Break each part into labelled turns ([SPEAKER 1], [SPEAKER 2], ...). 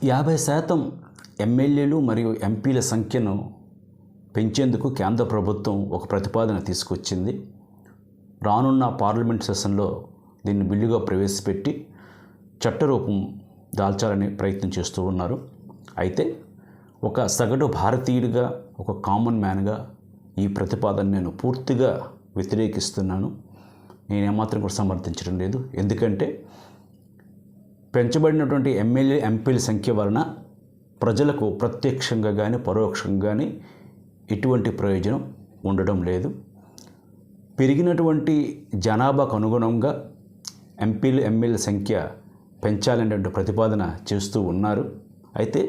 [SPEAKER 1] 50% ఎమ్మెల్యేలు మరియు ఎంపీల సంఖ్యను పెంచేందుకు కేంద్ర ప్రభుత్వం ఒక ప్రతిపాదన తీసుకొచ్చింది. రానున్న పార్లమెంట్ సెషన్లో దీన్ని బిల్లుగా ప్రవేశపెట్టి చట్టరూపం దాల్చాలని ప్రయత్నం చేస్తూ ఉన్నారు. అయితే ఒక సగటు భారతీయుడిగా, ఒక కామన్ మ్యాన్గా ఈ ప్రతిపాదన నేను పూర్తిగా వ్యతిరేకిస్తున్నాను. నేను ఏమాత్రం కూడా సమర్థించడం లేదు. ఎందుకంటే పెంచబడినటువంటి ఎమ్మెల్యే ఎంపీల సంఖ్య వలన ప్రజలకు ప్రత్యక్షంగా కానీ పరోక్షంగా కానీ ఎటువంటి ప్రయోజనం ఉండడం లేదు. పెరిగినటువంటి జనాభాకు అనుగుణంగా ఎంపీలు ఎమ్మెల్యేల సంఖ్య పెంచాలనే ప్రతిపాదన చేస్తూ ఉన్నారు. అయితే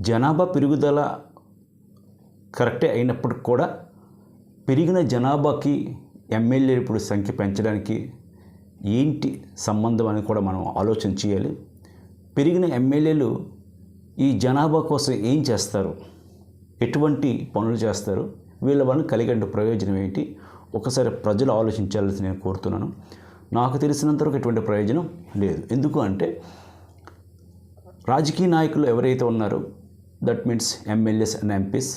[SPEAKER 1] జనాభా పెరుగుదల కరెక్టే అయినప్పటికి కూడా పెరిగిన జనాభాకి ఎమ్మెల్యేలు ఇప్పుడు సంఖ్య పెంచడానికి ఏంటి సంబంధం అని కూడా మనం ఆలోచన చేయాలి. పెరిగిన ఎమ్మెల్యేలు ఈ జనాభా కోసం ఏం చేస్తారు, ఎటువంటి పనులు చేస్తారు, వీళ్ళ వలన కలిగే ప్రయోజనం ఏంటి, ఒకసారి ప్రజలు ఆలోచించాలని నేను కోరుతున్నాను. నాకు తెలిసినంతవరకు ఎటువంటి ప్రయోజనం లేదు. ఎందుకు అంటే రాజకీయ నాయకులు ఎవరైతే ఉన్నారో, that means MLAs and MPs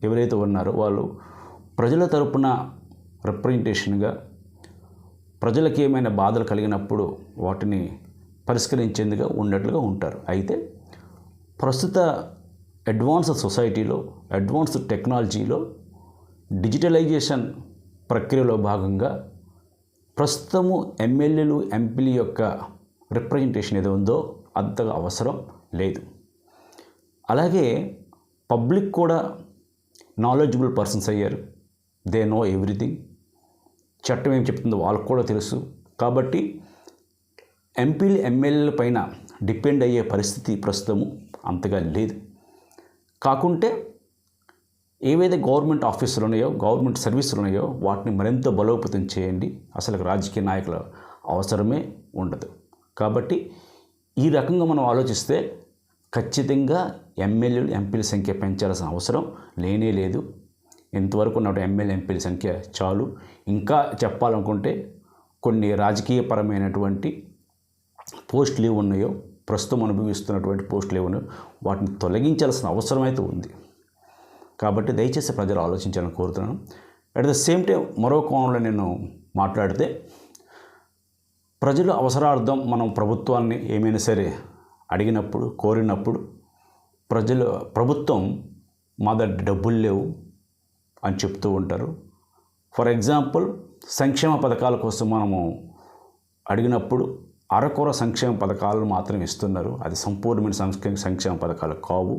[SPEAKER 1] ఎవరైతే ఉన్నారో వాళ్ళు ప్రజల తరపున రిప్రజెంటేషన్గా ప్రజలకు ఏమైనా బాధలు కలిగినప్పుడు వాటిని పరిష్కరించేందుకు ఉన్నట్లుగా ఉంటారు. అయితే ప్రస్తుత అడ్వాన్స్డ్ సొసైటీలో, అడ్వాన్స్డ్ టెక్నాలజీలో, డిజిటలైజేషన్ ప్రక్రియలో భాగంగా ప్రస్తుతము ఎమ్మెల్యేలు ఎంపీల యొక్క రిప్రజెంటేషన్ ఏదో ఉందో అంతగా అవసరం లేదు. అలాగే పబ్లిక్ కూడా నాలెడ్జబుల్ పర్సన్స్ అయ్యారు. They know everything. చట్టం ఏం చెప్తుందో వాళ్ళకు కూడా తెలుసు. కాబట్టి ఎంపీలు ఎమ్మెల్యేల పైన డిపెండ్ అయ్యే పరిస్థితి ప్రస్తుతము అంతగా లేదు. కాకుంటే ఏవైతే గవర్నమెంట్ ఆఫీసులు ఉన్నాయో, గవర్నమెంట్ సర్వీసులు ఉన్నాయో వాటిని మరింత బలోపేతం చేయండి. అసలు రాజకీయ నాయకుల అవసరమే ఉండదు. కాబట్టి ఈ రకంగా మనం ఆలోచిస్తే ఖచ్చితంగా ఎమ్మెల్యేలు ఎంపీల సంఖ్య పెంచాల్సిన అవసరం లేనే లేదు. ఇంతవరకు ఉన్న ఎమ్మెల్యే ఎంపీల సంఖ్య చాలు. ఇంకా చెప్పాలనుకుంటే కొన్ని రాజకీయపరమైనటువంటి పోస్టులు ఉన్నాయో, ప్రస్తుతం అనుభవిస్తున్నటువంటి పోస్టులు ఉన్నాయో వాటిని తొలగించాల్సిన అవసరం అయితే ఉంది. కాబట్టి దయచేసి ప్రజలు ఆలోచించాలని కోరుతున్నాను. అట్ ద సేమ్ టైం మరో కోణంలో నేను మాట్లాడితే, ప్రజల అవసరార్థం మనం ప్రభుత్వాన్ని ఏమైనా సరే అడిగినప్పుడు, కోరినప్పుడు ప్రభుత్వం మా దగ్గర డబ్బులు లేవు అని చెప్తూ ఉంటారు. ఫర్ ఎగ్జాంపుల్ సంక్షేమ పథకాల కోసం మనము అడిగినప్పుడు అరకొర సంక్షేమ పథకాలను మాత్రం ఇస్తున్నారు. అది సంపూర్ణమైన సంక్షేమ పథకాలు కావు.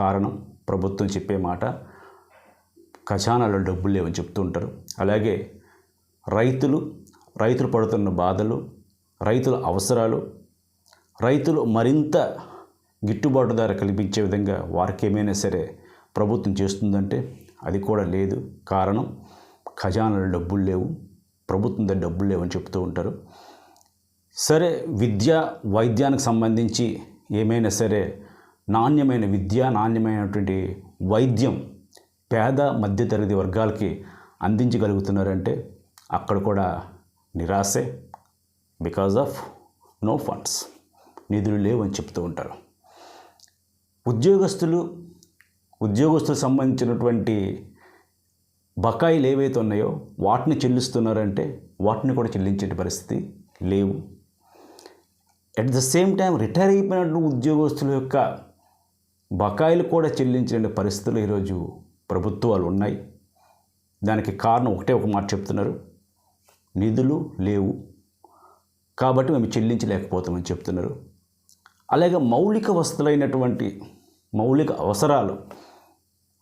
[SPEAKER 1] కారణం ప్రభుత్వం చెప్పే మాట ఖజానాలో డబ్బులు లేవని చెప్తూ ఉంటారు. అలాగే రైతులు పడుతున్న బాధలు, రైతుల అవసరాలు, రైతులు మరింత గిట్టుబాటు ధర కల్పించే విధంగా వారికి ఏమైనా సరే ప్రభుత్వం చేస్తుందంటే అది కూడా లేదు. కారణం ఖజానాలో డబ్బులు లేవు, ప్రభుత్వం దగ్గర డబ్బులు లేవని చెప్తూ ఉంటారు. సరే, వైద్యానికి సంబంధించి ఏమైనా సరే నాణ్యమైన విద్య, నాణ్యమైనటువంటి వైద్యం పేద మధ్యతరగతి వర్గాలకి అందించగలుగుతున్నారంటే అక్కడ కూడా నిరాశే. బికాజ్ ఆఫ్ నో ఫండ్స్, నిధులు లేవు అని చెప్తూ ఉంటారు. ఉద్యోగస్తులకు సంబంధించినటువంటి బకాయిలు ఏవైతే ఉన్నాయో వాటిని చెల్లిస్తున్నారంటే వాటిని కూడా చెల్లించే పరిస్థితి లేవు. At the same time retire అయిపోయినటువంటి ఉద్యోగస్తుల యొక్క బకాయిలు కూడా చెల్లించే పరిస్థితులు ఈరోజు ప్రభుత్వాలు ఉన్నాయి. దానికి కారణం ఒక మాట చెప్తున్నారు, నిధులు లేవు కాబట్టి మేము చెల్లించలేకపోతామని చెప్తున్నారు. అలాగే మౌలిక వస్తువులైనటువంటి మౌలిక అవసరాలు,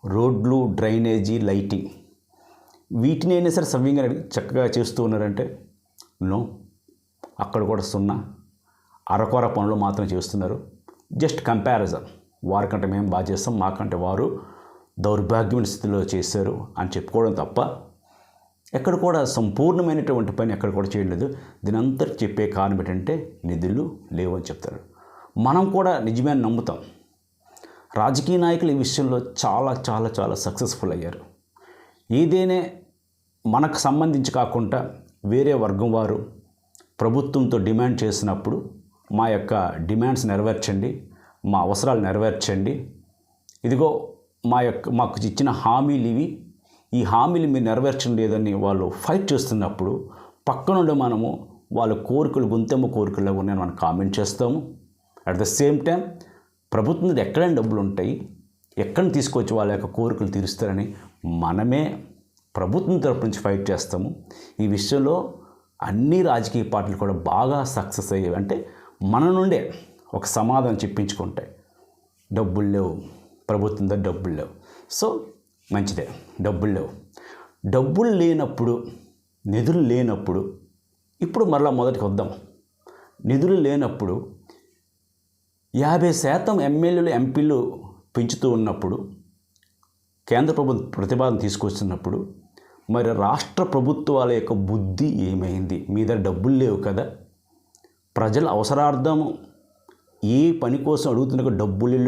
[SPEAKER 1] రోడ్లు, డ్రైనేజీ, లైటింగ్, వీటిని అయినా సరే సవ్యంగా చక్కగా చేస్తూ ఉన్నారంటే నో, అక్కడ కూడా సున్నా, అరకొర పనులు మాత్రం చేస్తున్నారు. జస్ట్ కంపారిజన్, వారికంటే మేము బాగా చేస్తాం, మాకంటే వారు దౌర్భాగ్యమైన స్థితిలో చేశారు అని చెప్పుకోవడం తప్ప ఎక్కడ కూడా సంపూర్ణమైనటువంటి పని ఎక్కడ కూడా చేయలేదు. దీనంతటి చెప్పే కారణం ఏంటంటే నిధులు లేవు అని చెప్తారు. మనం కూడా నిజమే నమ్ముతాం. రాజకీయ నాయకులు ఈ విషయంలో చాలా చాలా చాలా సక్సెస్ఫుల్ అయ్యారు. ఏదైనా మనకు సంబంధించి కాకుండా వేరే వర్గం వారు ప్రభుత్వంతో డిమాండ్ చేసినప్పుడు మా యొక్క డిమాండ్స్ నెరవేర్చండి, మా అవసరాలు నెరవేర్చండి, ఇదిగో మాకు ఇచ్చిన హామీలు ఇవి, ఈ హామీలు మీరు నెరవేర్చడం లేదని వాళ్ళు ఫైట్ చేస్తున్నప్పుడు పక్కనుండి మనము వాళ్ళ కోరికలు గుంతెమ్మ కోరికల్లో ఉన్నాయని మనం కామెంట్ చేస్తాము. అట్ ద సేమ్ టైం ప్రభుత్వం మీద ఎక్కడైనా డబ్బులు ఉంటాయి, ఎక్కడ తీసుకొచ్చి వాళ్ళ యొక్క కోరికలు తీరుస్తారని మనమే ప్రభుత్వం తరపు నుంచి ఫైట్ చేస్తాము. ఈ విషయంలో అన్ని రాజకీయ పార్టీలు కూడా బాగా సక్సెస్ అయ్యేవి. అంటే మన నుండే ఒక సమాధానం చెప్పించుకుంటాయి, డబ్బులు లేవు, ప్రభుత్వం దగ్గర డబ్బులు లేవు. సో మంచిదే, డబ్బులు లేవు. డబ్బులు లేనప్పుడు, నిధులు లేనప్పుడు, ఇప్పుడు మరలా మొదటికి వద్దాం. నిధులు లేనప్పుడు 50% ఎమ్మెల్యేలు ఎంపీలు పెంచుతూ ఉన్నప్పుడు, కేంద్ర ప్రభుత్వం ప్రతిపాదన తీసుకొస్తున్నప్పుడు మరి రాష్ట్ర ప్రభుత్వాల యొక్క బుద్ధి ఏమైంది? మీ దగ్గర డబ్బులు లేవు కదా, ప్రజల అవసరార్థం ఏ పని కోసం అడుగుతున్న డబ్బులు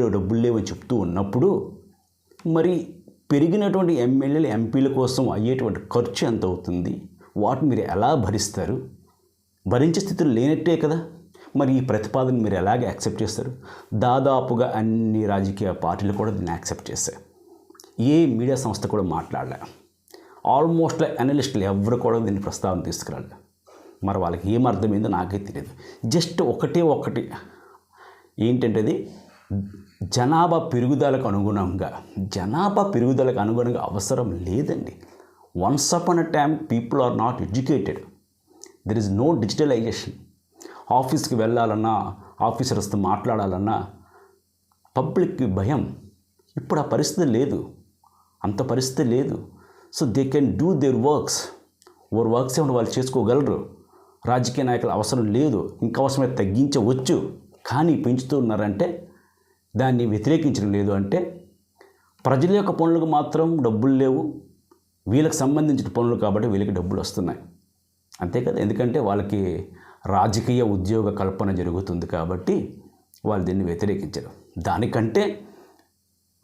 [SPEAKER 1] లేవు అని చెప్తూ ఉన్నప్పుడు మరి పెరిగినటువంటి ఎమ్మెల్యేలు ఎంపీల కోసం అయ్యేటువంటి ఖర్చు ఎంత అవుతుంది? వాటిని మీరు ఎలా భరిస్తారు? భరించే స్థితిలో లేనట్టే కదా. మరి ఈ ప్రతిపాదన మీరు ఎలాగ యాక్సెప్ట్ చేస్తారు? దాదాపుగా అన్ని రాజకీయ పార్టీలు కూడా దీన్ని యాక్సెప్ట్ చేశాయి. ఏ మీడియా సంస్థ కూడా మాట్లాడలే. ఆల్మోస్ట్ అనలిస్టులు ఎవరు కూడా దీన్ని ప్రస్తావన తీసుకురాలి. మరి వాళ్ళకి ఏం అర్థమైందో నాకే తెలియదు. జస్ట్ ఒకటి ఏంటంటే అది జనాభా పెరుగుదలకు అనుగుణంగా అవసరం లేదండి. Once upon a time people are not educated. There is no digitalisation. ఆఫీస్కి వెళ్ళాలన్నా, ఆఫీసర్స్తో మాట్లాడాలన్నా పబ్లిక్కి భయం. ఇప్పుడు ఆ పరిస్థితి లేదు, అంత పరిస్థితి లేదు. So they can do there works. ఏమన్నా వాళ్ళు చేసుకోగలరు. రాజకీయ నాయకుల అవసరం లేదు, ఇంకా అవసరమైతే తగ్గించవచ్చు. కానీ పెంచుతూ ఉన్నారంటే దాన్ని వ్యతిరేకించడం లేదు. అంటే ప్రజల యొక్క పనులకు మాత్రం డబ్బులు లేవు, వీళ్ళకి సంబంధించిన పనులు కాబట్టి వీళ్ళకి డబ్బులు వస్తున్నాయి, అంతే కదా. ఎందుకంటే వాళ్ళకి రాజకీయ ఉద్యోగ కల్పన జరుగుతుంది కాబట్టి వాళ్ళు దీన్ని వ్యతిరేకించరు. దానికంటే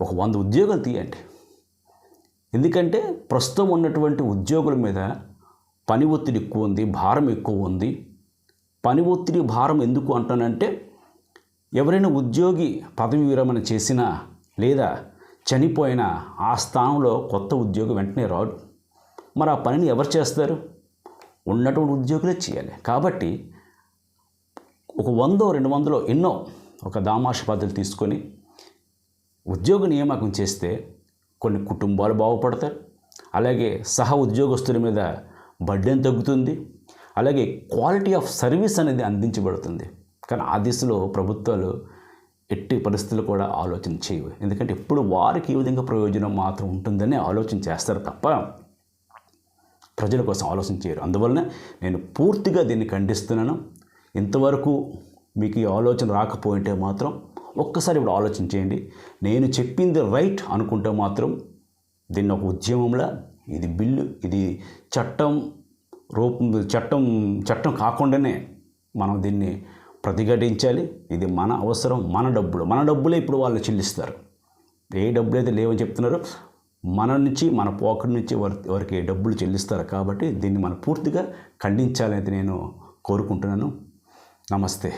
[SPEAKER 1] ఒక 100 ఉద్యోగాలు తీయండి. ఎందుకంటే ప్రస్తుతం ఉన్నటువంటి ఉద్యోగుల మీద పని ఒత్తిడి ఎక్కువ ఉంది, భారం ఎక్కువ ఉంది. పని ఒత్తిడి భారం ఎందుకు అంటానంటే ఎవరైనా ఉద్యోగి పదవి విరమణ చేసినా లేదా చనిపోయినా ఆ స్థానంలో కొత్త ఉద్యోగి వెంటనే రాడు. మరి ఆ పనిని ఎవరు చేస్తారు? ఉన్నటువంటి ఉద్యోగులే చేయాలి. కాబట్టి ఒక 100-200 ఎన్నో ఒక దామాష పద్ధతులు తీసుకొని ఉద్యోగ నియామకం చేస్తే కొన్ని కుటుంబాలు బాగుపడతారు. అలాగే సహ ఉద్యోగస్తుల మీద బర్డెన్ తగ్గుతుంది. అలాగే క్వాలిటీ ఆఫ్ సర్వీస్ అనేది అందించబడుతుంది. కానీ ఆ దిశలో ప్రభుత్వాలు ఎట్టి పరిస్థితులు కూడా ఆలోచన చేయవు. ఎందుకంటే ఎప్పుడు వారికి ఈ విధంగా ప్రయోజనం మాత్రం ఉంటుందని ఆలోచన చేస్తారు తప్ప ప్రజల కోసం ఆలోచన చేయరు. అందువలన నేను పూర్తిగా దీన్ని ఖండిస్తున్నాను. ఇంతవరకు మీకు ఈ ఆలోచన రాకపోయింటే మాత్రం ఒక్కసారి ఇప్పుడు ఆలోచన చేయండి. నేను చెప్పింది రైట్ అనుకుంటే మాత్రం దీన్ని ఒక ఉద్యమంలా, ఇది బిల్లు, ఇది చట్టం కాకుండానే మనం దీన్ని ప్రతిఘటించాలి. ఇది మన అవసరం, మన డబ్బులే ఇప్పుడు వాళ్ళు చెల్లిస్తారు. ఏ డబ్బులు అయితే లేవని చెప్తున్నారో మన పాకెట్ నుంచి వారికి డబ్బులు చెల్లిస్తారు. కాబట్టి దీన్ని మనం పూర్తిగా ఖండించాలని నేను కోరుకుంటున్నాను. నమస్తే.